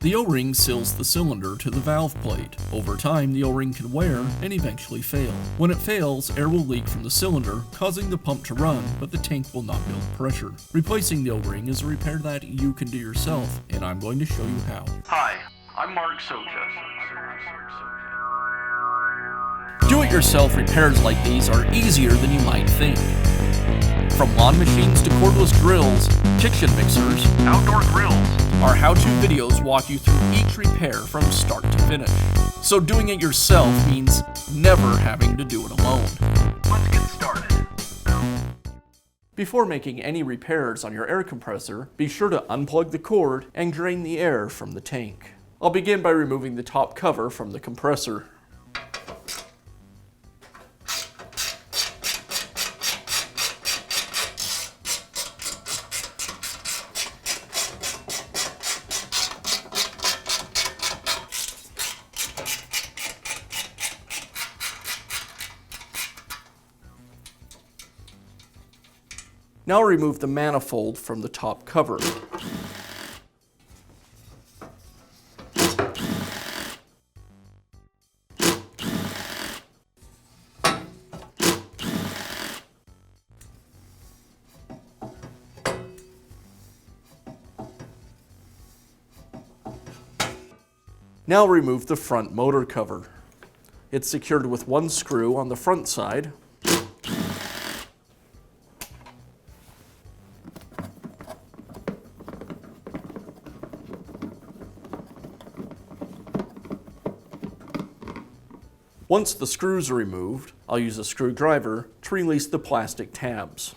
The O-ring seals the cylinder to the valve plate. Over time, the O-ring can wear and eventually fail. When it fails, air will leak from the cylinder, causing the pump to run, but the tank will not build pressure. Replacing the O-ring is a repair that you can do yourself, and I'm going to show you how. Hi, I'm Mark Socha. Do-it-yourself repairs like these are easier than you might think. From lawn machines to cordless drills, kitchen mixers, Outdoor grills. our how-to videos walk you through each repair from start to finish. So doing it yourself means never having to do it alone. Let's get started. Before making any repairs on your air compressor, be sure to unplug the cord and drain the air from the tank. I'll begin by removing the top cover from the compressor. Now remove the manifold from the top cover. Now remove the front motor cover. It's secured with one screw on the front side. Once the screws are removed, I'll use a screwdriver to release the plastic tabs.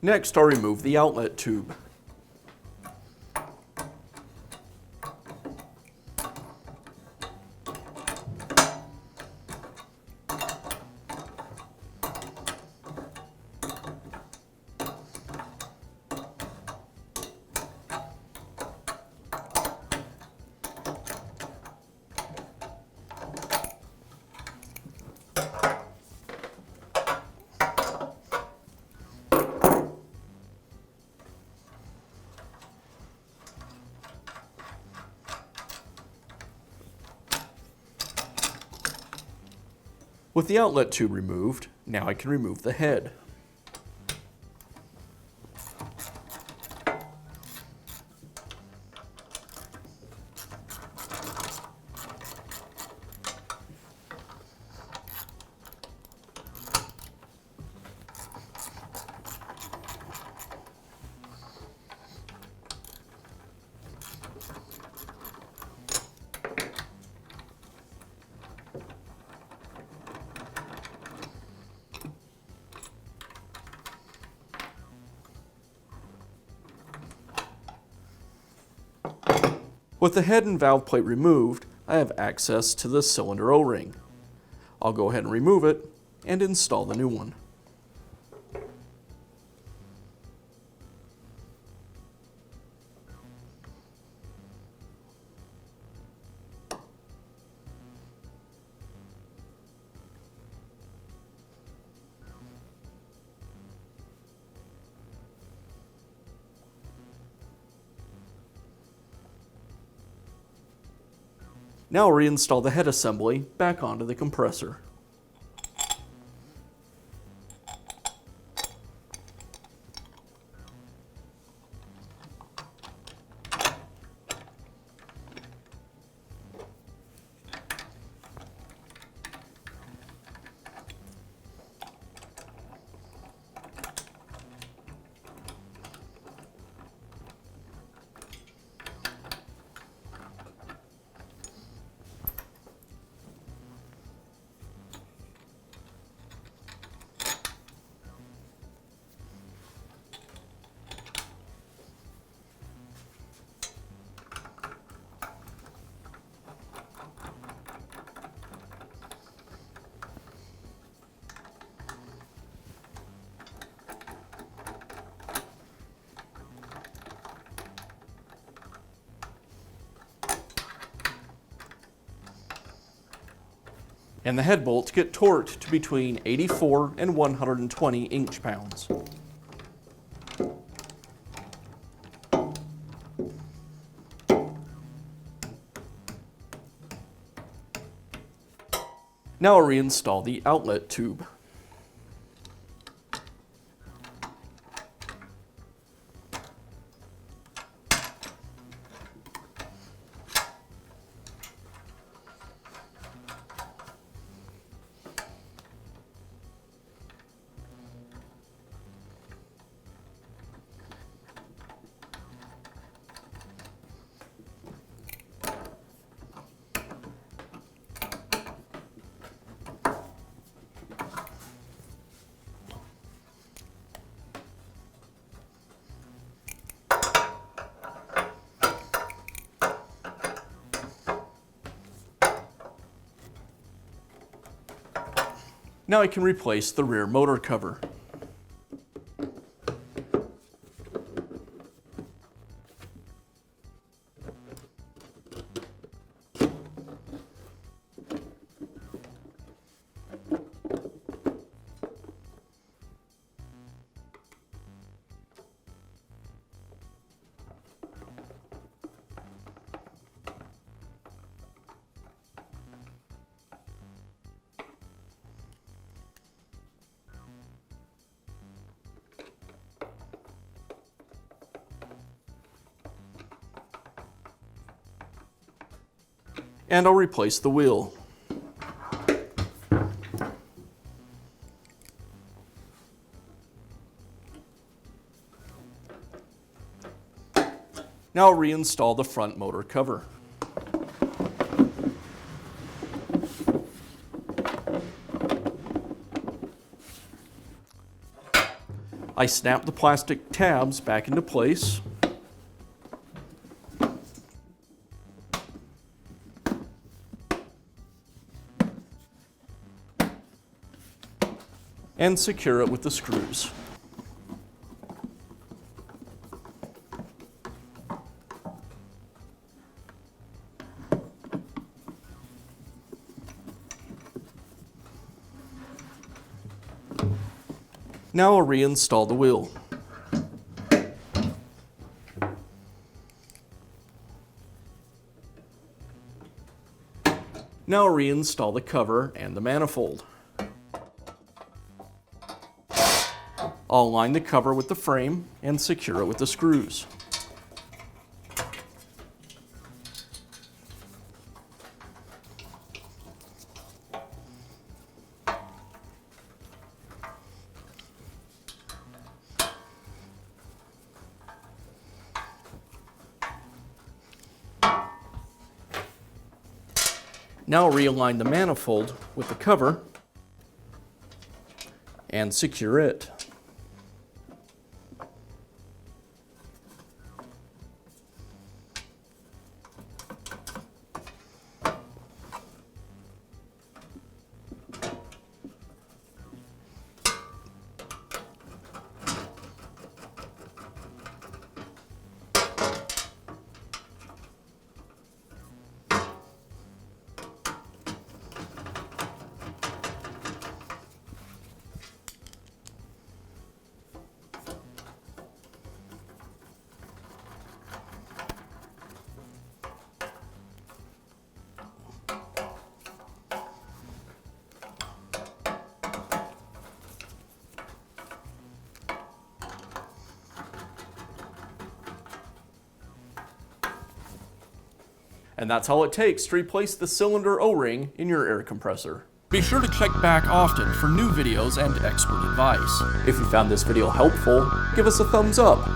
Next, I'll remove the outlet tube. With the outlet tube removed, now I can remove the head. With the head and valve plate removed, I have access to the cylinder O-ring. I'll go ahead and remove it and install the new one. Now reinstall the head assembly back onto the compressor. And the head bolts get torqued to between 84 and 120 inch-pounds. Now I'll reinstall the outlet tube. Now I can replace the rear motor cover. And I'll replace the wheel. Now I'll reinstall the front motor cover. I snap the plastic tabs back into place. And secure it with the screws. Now I'll reinstall the wheel. Now I'll reinstall the cover and the manifold. I'll align the cover with the frame and secure it with the screws. Now I'll realign the manifold with the cover and secure it. And that's all it takes to replace the cylinder O-ring in your air compressor. Be sure to check back often for new videos and expert advice. If you found this video helpful, give us a thumbs up.